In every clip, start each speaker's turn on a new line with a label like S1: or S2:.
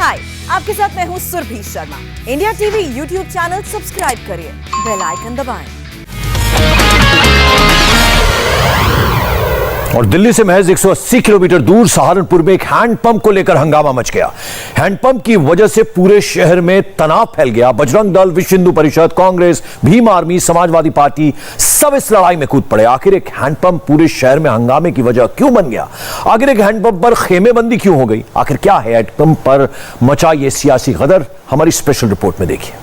S1: हाय, आपके साथ मैं हूँ Surabhi Sharma. India TV YouTube channel subscribe करिए, बेल आइकन दबाएं।
S2: और दिल्ली से महज 180 किलोमीटर दूर सहारनपुर में एक हैंडपंप को लेकर हंगामा मच गया। हैंडपंप की वजह से पूरे शहर में तनाव फैल गया। बजरंग दल, विश्व हिंदू परिषद, कांग्रेस, भीम आर्मी, समाजवादी पार्टी सब इस लड़ाई में कूद पड़े। आखिर एक हैंडपंप पूरे शहर में हंगामे की वजह क्यों बन गया? आखिर एक हैंडपंप पर खेमेबंदी क्यों हो गई? आखिर क्या है हैंडपंप पर मचा ये सियासी गदर? हमारी स्पेशल रिपोर्ट में देखिए।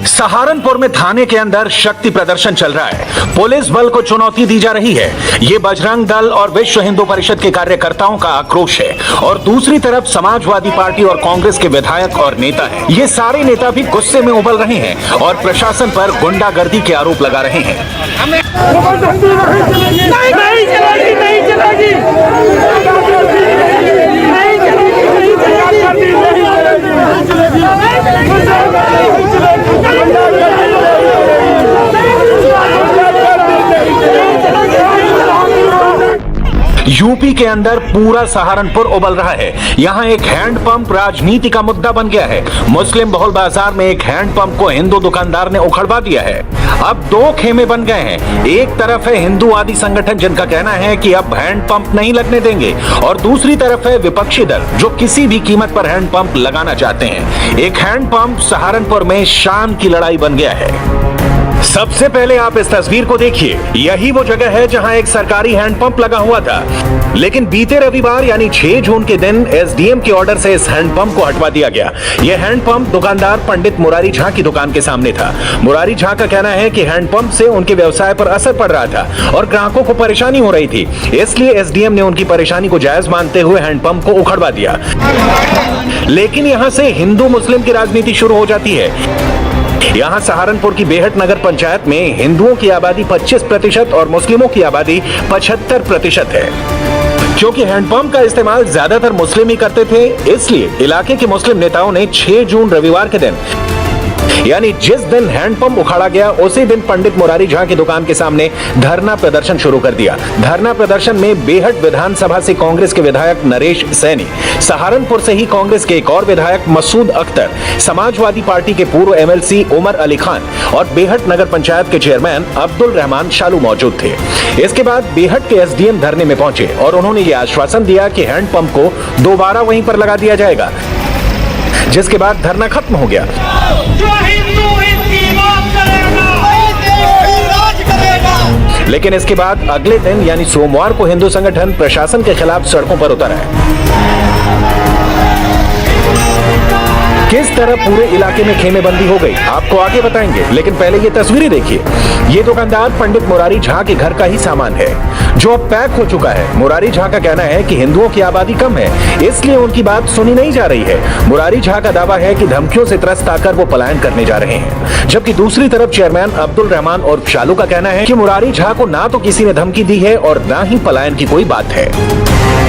S3: सहारनपुर में थाने के अंदर शक्ति प्रदर्शन चल रहा है। पुलिस बल को चुनौती दी जा रही है। ये बजरंग दल और विश्व हिंदू परिषद के कार्यकर्ताओं का आक्रोश है और दूसरी तरफ समाजवादी पार्टी और कांग्रेस के विधायक और नेता हैं। ये सारे नेता भी गुस्से में उबल रहे हैं और प्रशासन पर गुंडागर्दी के आरोप लगा रहे हैं। यूपी के अंदर पूरा सहारनपुर उबल रहा है। यहाँ एक हैंडपंप राजनीति का मुद्दा बन गया है। मुस्लिम बहुल बाजार में एक हैंडपंप को हिंदू दुकानदार ने उखड़वा दिया है। अब दो खेमे बन गए हैं। एक तरफ है हिंदूवादी संगठन जिनका कहना है कि अब हैंडपंप नहीं लगने देंगे और दूसरी तरफ है विपक्षी दल जो किसी भी कीमत पर हैंडपंप लगाना चाहते हैं। एक हैंडपंप सहारनपुर में शान की लड़ाई बन गया है। सबसे पहले आप इस तस्वीर को देखिए। यही वो जगह है जहां एक सरकारी हैंडपंप लगा हुआ था, लेकिन बीते रविवार यानी 6 जून के दिन एसडीएम के ऑर्डर से इस हैंडपंप को हटवा दिया गया। यह हैंडपंप दुकानदार पंडित मुरारी झा की दुकान के सामने था। मुरारी झा का कहना है कि हैंडपंप से उनके व्यवसाय पर असर पड़ रहा था और ग्राहकों को परेशानी हो रही थी, इसलिए एसडीएम ने उनकी परेशानी को जायज मानते हुए हैंडपंप को उखड़वा दिया। लेकिन यहां से हिंदू मुस्लिम की राजनीति शुरू हो जाती है। यहाँ सहारनपुर की बेहट नगर पंचायत में हिंदुओं की आबादी 25% और मुस्लिमों की आबादी 75% है। क्योंकि हैंडपंप का इस्तेमाल ज्यादातर मुस्लिम ही करते थे, इसलिए इलाके के मुस्लिम नेताओं ने 6 जून रविवार के दिन यानी जिस दिन हैंडपंप उखाड़ा गया उसी दिन पंडित मुरारी झा की दुकान के सामने धरना प्रदर्शन शुरू कर दिया। धरना प्रदर्शन में बेहट विधानसभा से कांग्रेस के विधायक नरेश सैनी, सहारनपुर से ही कांग्रेस के एक और विधायक मसूद अख्तर, समाजवादी पार्टी के पूर्व एमएलसी उमर अली खान और बेहट नगर पंचायत के चेयरमैन अब्दुल रहमान शालू मौजूद थे। इसके बाद बेहट के एसडीएम धरने में पहुंचे और उन्होंने ये आश्वासन दिया कि हैंडपंप को दोबारा वहीं पर लगा दिया जाएगा, जिसके बाद धरना खत्म हो गया। लेकिन इसके बाद अगले दिन यानी सोमवार को हिंदू संगठन प्रशासन के खिलाफ सड़कों पर उतर आए। किस तरह पूरे इलाके में खेमेबंदी हो गई आपको आगे बताएंगे, लेकिन पहले ये तस्वीरें देखिए। ये दुकानदार पंडित मुरारी झा के घर का ही सामान है जो अब पैक हो चुका है। मुरारी झा का कहना है कि हिंदुओं की आबादी कम है, इसलिए उनकी बात सुनी नहीं जा रही है। मुरारी झा का दावा है कि धमकियों से त्रस्त आकर वो पलायन करने जा रहे हैं, जबकि दूसरी तरफ चेयरमैन अब्दुल रहमान और शालू का कहना है कि मुरारी झा को ना तो किसी ने धमकी दी है और ना ही पलायन की कोई बात है।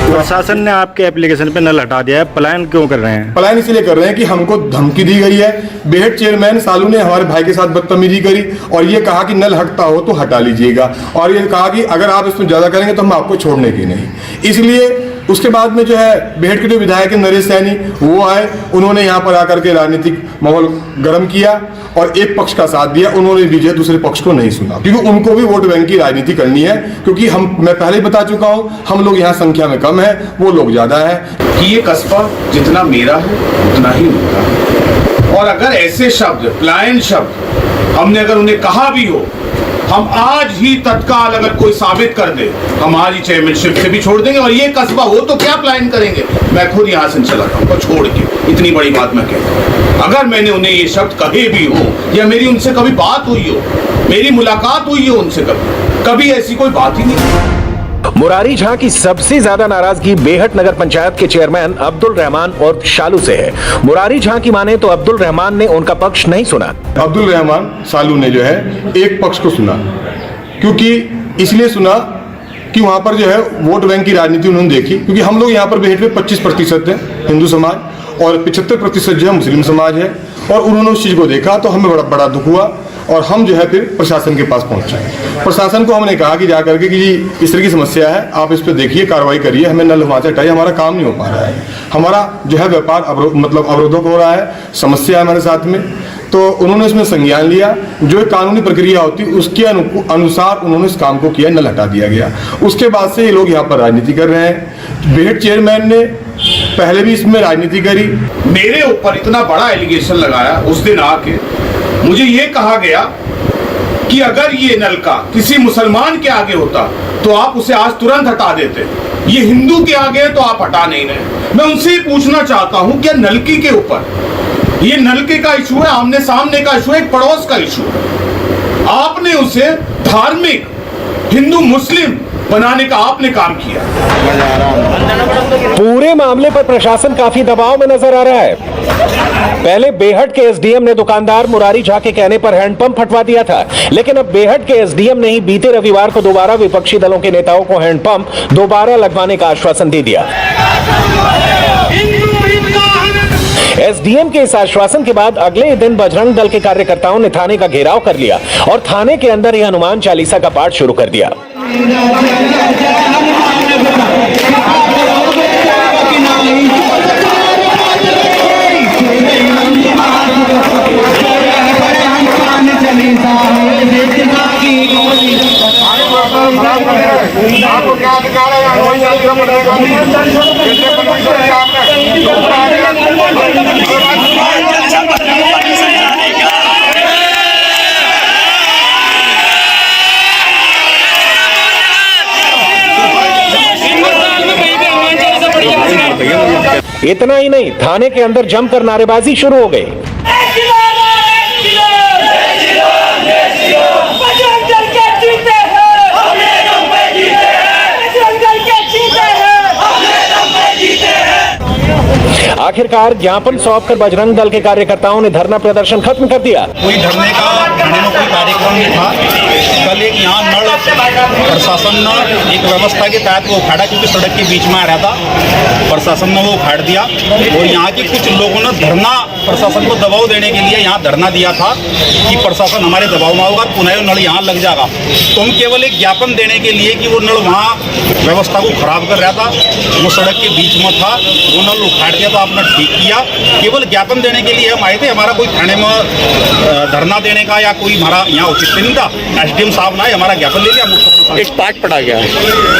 S4: प्रशासन ने आपके एप्लीकेशन पे नल हटा दिया है, पलायन क्यों कर रहे हैं?
S5: पलायन इसलिए कर रहे हैं कि हमको धमकी दी गई है। बेहट चेयरमैन सालू ने हमारे भाई के साथ बदतमीजी करी और ये कहा कि नल हटता हो तो हटा लीजिएगा, और ये कहा कि अगर आप इसमें ज्यादा करेंगे तो हम आपको छोड़ने की नहीं। इसलिए उसके बाद में जो है बेहट के जो विधायक नरेश सैनी वो आए, उन्होंने यहाँ पर आकर के राजनीतिक माहौल गर्म किया और एक पक्ष का साथ दिया। उन्होंने दूसरे पक्ष को नहीं सुना, क्योंकि उनको भी वोट बैंक की राजनीति करनी है। क्योंकि मैं पहले बता चुका हूँ, हम लोग यहाँ संख्या में कम है, वो लोग ज्यादा है।
S6: कि ये कस्बा जितना मेरा है उतना ही उनका है, और अगर ऐसे शब्द पलायन शब्द हमने अगर उन्हें कहा भी हो, हम आज ही तत्काल अगर कोई साबित कर दे, हम आज ही चेयरमैनशिप से भी छोड़ देंगे। और ये कस्बा हो तो क्या प्लान करेंगे, मैं खुद यहाँ से चला जाऊंगा छोड़ के। इतनी बड़ी बात मैं कहता हूँ। अगर मैंने उन्हें ये शब्द कहे भी हो या मेरी उनसे कभी बात हुई हो, मेरी मुलाकात हुई हो उनसे कभी ऐसी कोई बात ही नहीं।
S3: मुरारी झा की सबसे ज्यादा नाराजगी बेहट नगर पंचायत के चेयरमैन अब्दुल रहमान और शालू से है। मुरारी झा की माने तो अब्दुल रहमान ने उनका पक्ष नहीं सुना।
S5: अब्दुल रहमान सालू ने जो है एक पक्ष को सुना, क्योंकि इसलिए सुना कि वहाँ पर जो है वोट बैंक की राजनीति उन्होंने देखी, क्योंकि हम लोग यहाँ पर बेहट में 25% है हिंदू समाज और 75% जो है मुस्लिम समाज है, और उन्होंने उस चीज़ को देखा तो हमें बड़ा दुख हुआ और हम जो है फिर प्रशासन के पास पहुंचे। प्रशासन को हमने कहा कि जा करके कि जी इस तरह की समस्या है, आप इस पर देखिए, कार्रवाई करिए, हमें नल वहाँ से हटाइए, हमारा काम नहीं हो पा रहा है, हमारा जो है व्यापार अवरोधक हो रहा है, समस्या है हमारे साथ में। तो उन्होंने इसमें संज्ञान लिया, जो एक कानूनी प्रक्रिया होती उसके अनुसार उन्होंने इस काम को किया, नल हटा दिया गया। उसके बाद से ये लोग यहाँ पर राजनीति कर रहे हैं। बेहट चेयरमैन ने पहले भी इसमें राजनीति करी।
S6: मेरे ऊपर इतना बड़ा एलिगेशन लगाया उस दिन आके, मुझे ये कहा गया कि अगर ये नलका किसी मुसलमान के आगे होता तो आप उसे आज तुरंत हटा देते, ये हिंदू के आगे है तो आप हटा नहीं रहे। मैं उनसे ही पूछना चाहता हूं, क्या नलकी के ऊपर, ये नलके का इशू है, आमने सामने का इशू है, एक पड़ोस का इशू है, आपने उसे धार्मिक हिंदू मुस्लिम बनाने का आपने काम किया।
S3: पूरे मामले पर प्रशासन काफी दबाव में नजर आ रहा है। पहले बेहट के एसडीएम ने दुकानदार मुरारी झा के कहने पर हैंडपंप हटवा दिया था, लेकिन अब बेहट के एसडीएम ने ही बीते रविवार को दोबारा विपक्षी दलों के नेताओं को हैंडपंप दोबारा लगवाने का आश्वासन दे दिया। एसडीएम के इस आश्वासन के बाद अगले दिन बजरंग दल के कार्यकर्ताओं ने थाने का घेराव कर लिया और थाने के अंदर ही हनुमान चालीसा का पाठ शुरू कर दिया।
S5: आपको क्या अधिकार है?
S3: इतना ही नहीं, थाने के अंदर जमकर नारेबाजी शुरू हो गई। आखिरकार ज्ञापन सौंपकर बजरंग दल के कार्यकर्ताओं ने धरना प्रदर्शन खत्म कर दिया।
S7: कोई धरने का थाने में कोई कार्यक्रम नहीं था। कल एक यहाँ नल प्रशासन ने एक व्यवस्था के तहत वो उखाड़ा, क्योंकि सड़क के बीच में आ रहा था, प्रशासन ने वो उखाड़ दिया और यहाँ के कुछ लोगों ने धरना प्रशासन को दबाव देने के लिए यहाँ धरना दिया था कि प्रशासन हमारे दबाव में होगा, पुनः नल यहाँ लग जाएगा। तो हम केवल एक ज्ञापन देने के लिए कि वो नल वहाँ व्यवस्था को खराब कर रहा था, वो सड़क के बीच में था, वो नल उखाड़ दिया तो आपने ठीक किया। केवल ज्ञापन देने के लिए हम आए थे, हमारा कोई थाने में धरना देने का या कोई हमारा यहाँ उचित नहीं था। एसडीएम साहब ने हमारा ज्ञापन ले लिया,
S8: एक पाठ पढ़ा गया है।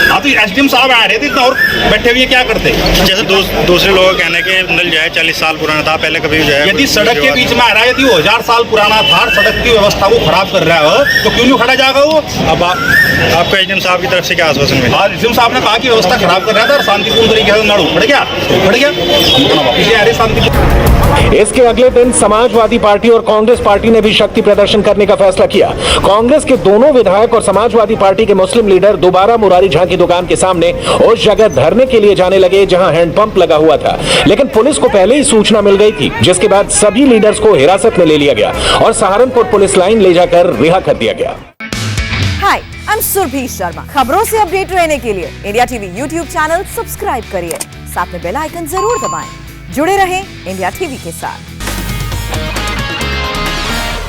S7: हाँ तो एसडीएम साहब आ रहे थे और बैठे हुए क्या करते?
S8: जैसे दूसरे लोगों का कहना है कि नल जो है 40 साल पुराना था, पहले कभी जो है
S7: यदि सड़क के बीच में आ रहा है, यदि वो 1000 साल पुराना था, सड़क की व्यवस्था को खराब कर रहा है तो क्यों नहीं खड़ा जाएगा वो?
S8: अब आपको एसडीएम साहब की तरफ से क्या आश्वासन मिला?
S7: एसडीएम साहब ने कहा कि व्यवस्था खराब कर रहा था और शांतिपूर्ण तरीके से नल उखड़ गया, हम वापिस आ रहे शांति।
S3: इसके अगले दिन समाजवादी पार्टी और कांग्रेस पार्टी ने भी शक्ति प्रदर्शन करने का फैसला किया। कांग्रेस के दोनों विधायक और समाजवादी पार्टी के मुस्लिम लीडर दोबारा मुरारी झा की दुकान के सामने उस जगह धरने के लिए जाने लगे जहां हैंडपंप लगा हुआ था, लेकिन पुलिस को पहले ही सूचना मिल गई थी, जिसके बाद सभी लीडर्स को हिरासत में ले लिया गया और सहारनपुर पुलिस लाइन ले जाकर रिहा कर दिया गया।
S1: हाय, आई एम सुरभि शर्मा। खबरों से अपडेट रहने के लिए India TV YouTube channel subscribe करिए, साथ में बेल आइकन जरूर दबाएं। जुड़े रहें इंडिया टीवी के साथ।